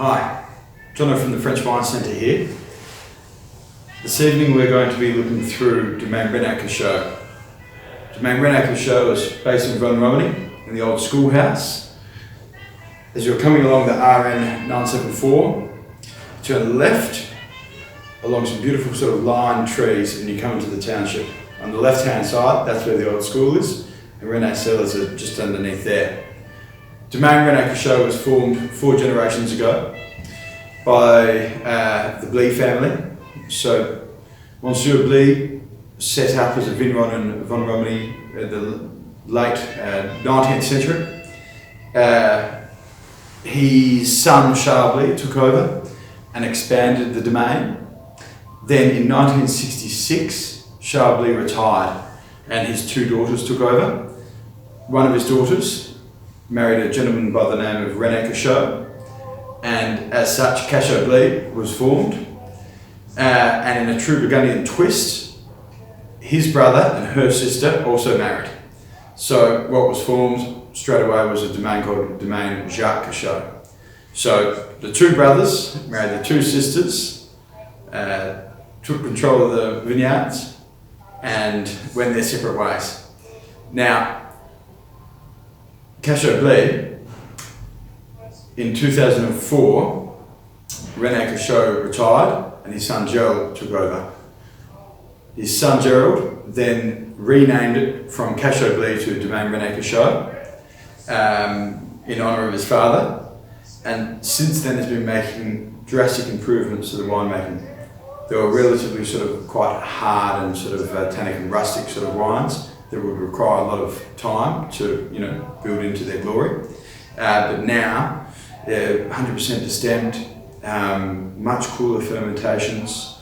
Hi, Jono from the French Wine Centre here. This evening we're going to be looking through Domaine René Cacheux. Domaine René Cacheux is based in Vosne-Romanée in the old schoolhouse. As you're coming along the RN 974, turn left along some beautiful sort of lime trees and you come into the township. On the left hand side, that's where the old school is, and René cellars are just underneath there. Domaine René Cacheux was formed 4 generations ago by the Beaux family. So Monsieur Beaux set up as a vineyard in Vosne-Romanée in the late 19th century. His son Chambolle Musigny took over and expanded the domain. Then in 1966, Chambolle retired and his 2 daughters took over. One of his daughters married a gentleman by the name of René Cacheux, and as such Cacheux Beaux was formed. And in a true Burgundian twist, his brother and her sister also married. So what was formed straight away was a domain called Domaine Jacques Cacheux. So the 2 brothers married the 2 sisters, took control of the vineyards and went their separate ways. Now, Cacheux Beaux, in 2004, René Cacheux retired and his son Gerald took over. His son Gerald then renamed it from Cacheux Beaux to Domaine René Cacheux in honour of his father, and since then has been making drastic improvements to the winemaking. They were relatively sort of quite hard and sort of tannic and rustic sort of wines that would require a lot of time to, build into their glory. But now, they're 100% destemmed, much cooler fermentations,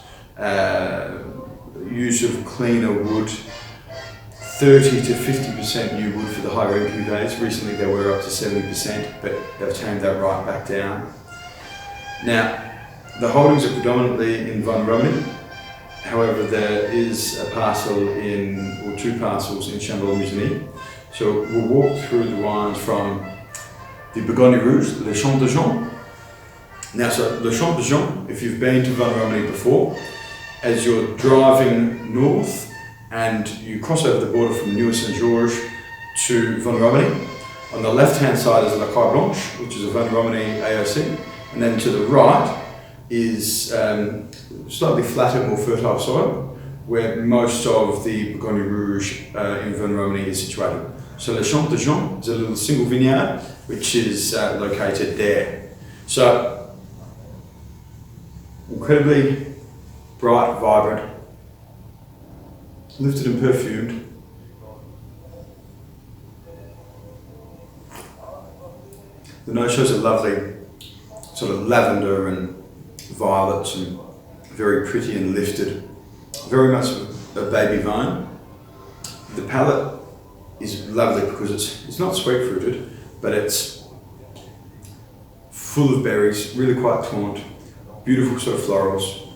use of cleaner wood, 30 to 50% new wood for the higher end cuvées. Recently they were up to 70%, but they've tamed that right back down. Now, the holdings are predominantly in Vosne-Romanée. However, there is a parcel or 2 parcels in Chambolle Musigny. So we'll walk through the wines from the Bourgogne Rouge, the Champs de Jean. Now, so the Champs de Jean, if you've been to Vosne-Romanée before, as you're driving north and you cross over the border from Nieuwe-Saint-Georges to Vosne-Romanée, on the left-hand side is La Caille Blanche, which is a Vosne Romanee AOC, and then to the right is slightly flatter, more fertile soil, where most of the Bourgogne Rouge in Vosne-Romanée is situated. So Le Champ de Jean is a little single vineyard which is located there. So incredibly bright, vibrant, lifted and perfumed. The nose shows a lovely sort of lavender and violets and very pretty and lifted, very much a baby vine. The palate is lovely because it's not sweet fruited, but it's full of berries, really quite taunt, beautiful sort of florals.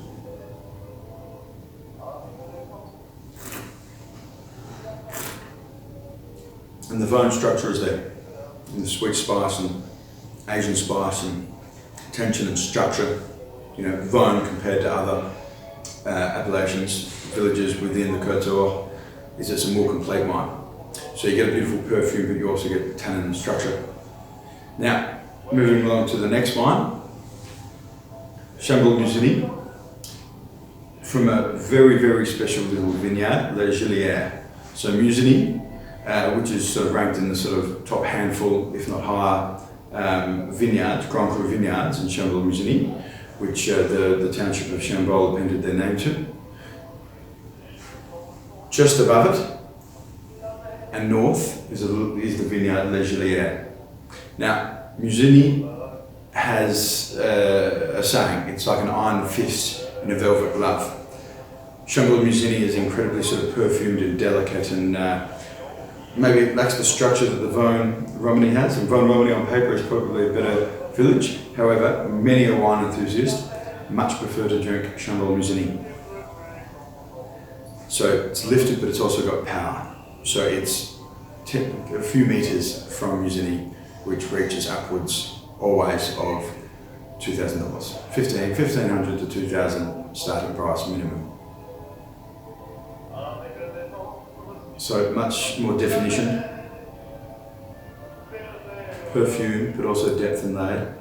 And the vine structure is there, and the sweet spice and Asian spice and tension and structure. Vosne compared to other appellations, villages within the Côte d'Or, is it's a more complete wine. So you get a beautiful perfume, but you also get tannin and structure. Now, moving along to the next wine, Chambolle Musigny, from a very, very special little vineyard, Argillieres. So Musigny, which is sort of ranked in the sort of top handful, if not higher, vineyards, Grand Cru vineyards in Chambolle Musigny, which the township of Chambolle appended their name to. Just above it and north is the vineyard Argillieres. Now, Musigny has a saying, it's like an iron fist in a velvet glove. Chambolle Musigny is incredibly sort of perfumed and delicate, and maybe it lacks the structure that the Vosne-Romanée has, and Vosne-Romanée on paper is probably a better village. However, many a wine enthusiast much prefer to drink Chambolle Musigny. So it's lifted, but it's also got power. So it's a few metres from Musigny, which reaches upwards always of $2,000. $1,500 to $2,000 starting price minimum. So much more definition, perfume, but also depth and layer.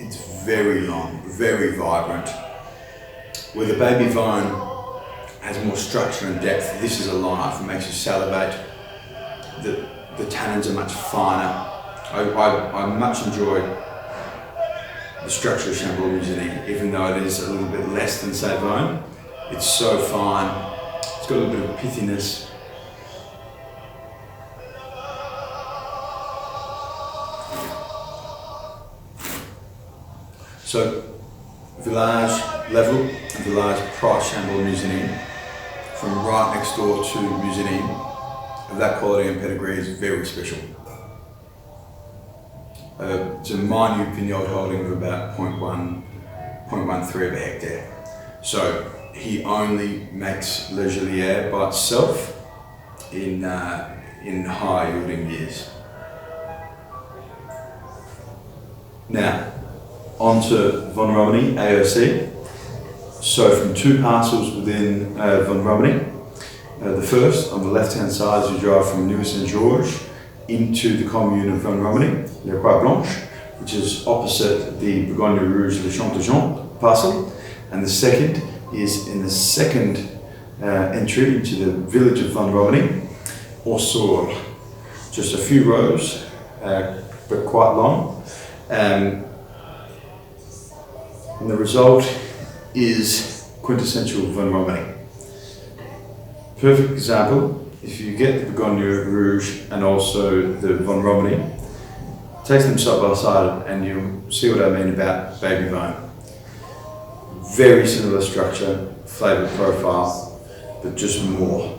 It's very long, very vibrant. Where the baby vine has more structure and depth, this is alive, it makes you salivate. The tannins are much finer. I much enjoy the structure of Chambolle Musigny, even though it is a little bit less than say Vosne. It's so fine, it's got a little bit of pithiness. So, village level and village price Chambolle Musigny, from right next door to Musigny, of that quality and pedigree is very special. It's a minute vineyard holding of about 0.13 of a hectare. So he only makes Argillieres by itself in high yielding years. Now, on to Vosne Romanee AOC. So from two parcels within Vosne Romanee, the first, on the left-hand side, as you drive from Neuilly-Saint-Georges into the commune of Vosne Romanee, La Croix-Blanche, which is opposite the Bourgogne Rouge, Le Champ parcel. And the second is in the second entry into the village of Vosne Romanee, Orsour. Just a few rows, but quite long. And the result is quintessential Vosne Romanee. Perfect example, if you get the Bourgogne Rouge and also the Vosne Romanee, take them side by side and you'll see what I mean about baby vine. Very similar structure, flavour profile, but just more.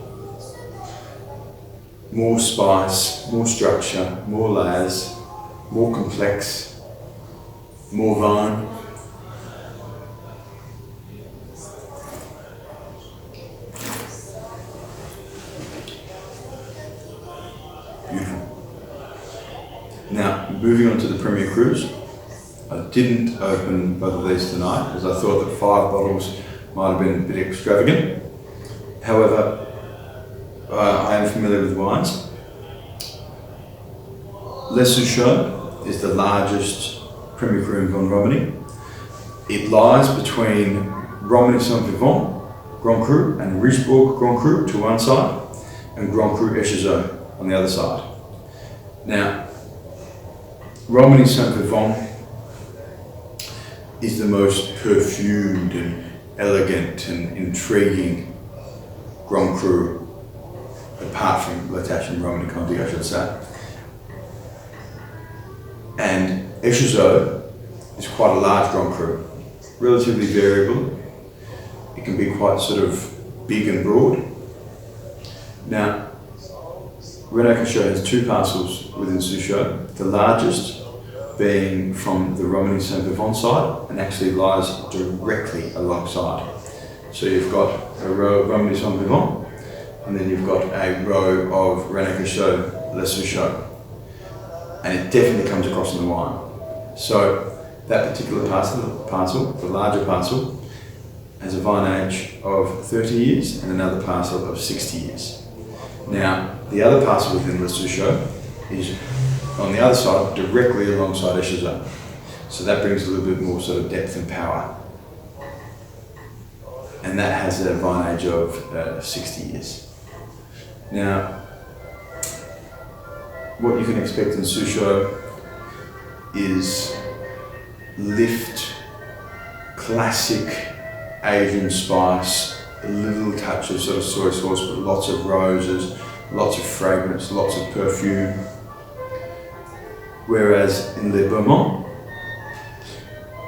More spice, more structure, more layers, more complex, more vine. Beautiful. Now, moving on to the Premier Crus. I didn't open both of these tonight because I thought that 5 bottles might have been a bit extravagant. However, I am familiar with wines. Les Suchots is the largest Premier Cru in Vosne Romanee. It lies between Romanée Saint-Vivant Grand Cru and Richebourg Grand Cru to one side and Grand Cru Suchots on the other side. Now, Romanée Saint-Vivant is the most perfumed and elegant and intriguing Grand Cru, apart from La Tâche and Romanée Conti, I should say. And Suchots is quite a large Grand Cru, relatively variable. It can be quite sort of big and broad. Now, René Cacheux has 2 parcels within Suchots, the largest being from the Romanée Saint-Vivant side and actually lies directly alongside. So you've got a row of Romanée Saint-Vivant and then you've got a row of René Cacheux, Les Suchots. And it definitely comes across in the wine. So that particular parcel, the larger parcel, has a vine age of 30 years and another parcel of 60 years. Now, the other parcel within Les Suchots is on the other side, directly alongside Suchots. So that brings a little bit more sort of depth and power. And that has a vine age of 60 years. Now, what you can expect in Suchots is lift, classic Asian spice, a little touch of sort of soy sauce, but lots of roses, lots of fragrance, lots of perfume. Whereas in Le Beaux,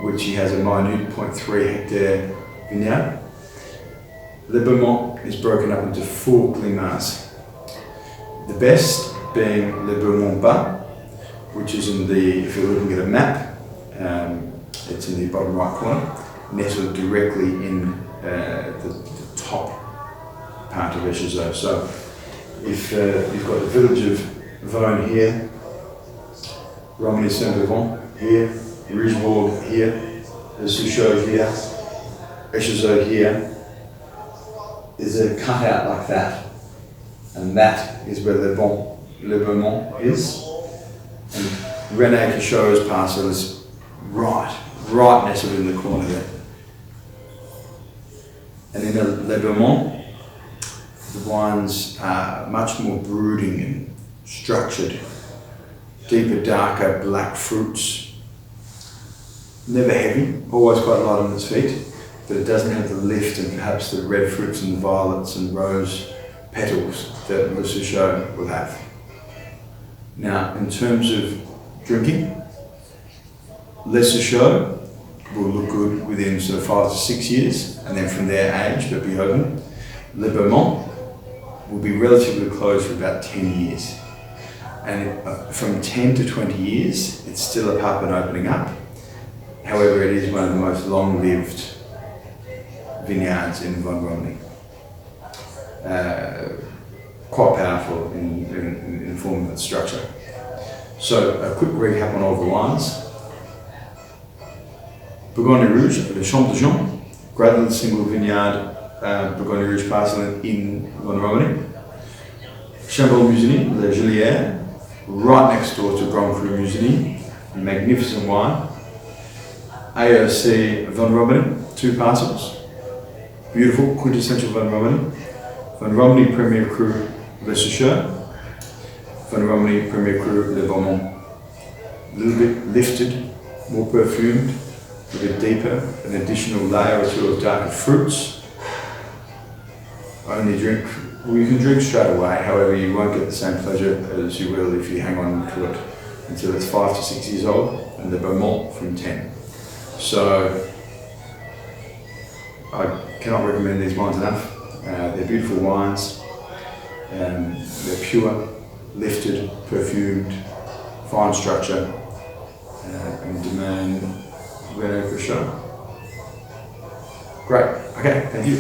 which he has a minute 0.3 hectare vineyard, Le Beaux is broken up into 4 climats. The best being Le Beaux Bas, which is in the, if you're looking at a map, it's in the bottom right corner, nestled directly in the top part of Suchots. So if you've got the village of Vosne here, Romanee here, Rougebourg here, the Suchots here, Suchots here, is a cutout like that, and that is where Le Monts is, and René Cacheux's parcel is right nestled in the corner there. And in Le Monts, the wines are much more brooding and structured, deeper, darker, black fruits, never heavy, always quite light on its feet, but it doesn't have the lift and perhaps the red fruits and violets and rose petals that Le Suchot will have. Now, in terms of drinking, Le Suchot will look good within sort of 5 to 6 years, and then from there age, but be open. Le Monts will be relatively closed for about 10 years. And from 10 to 20 years, it's still up and opening up. However, it is one of the most long-lived vineyards in Vosne-Romanée. Quite powerful in form of its structure. So a quick recap on all the wines. Bourgogne Rouge, the Chambolle, great little single vineyard, Bourgogne Rouge parcel in Vosne-Romanée. Chambolle Musigny, Argillieres, right next door to Grand Cru Musigny, magnificent wine. AOC Vosne-Romanée, 2 parcels, beautiful, quintessential Vosne-Romanée. Vosne Romanee Premier Cru Le Suchot, Vosne Romanee Premier Cru Le Beaux. A little bit lifted, more perfumed, a bit deeper, an additional layer or 2 of darker fruits. Only drink, well, you can drink straight away, however you won't get the same pleasure as you will if you hang on to it until it's 5 to 6 years old, and the Beaux from 10. So I cannot recommend these wines enough. They're beautiful wines, they're pure, lifted, perfumed, fine structure, and Domaine René Cacheux. Great, okay, thank you.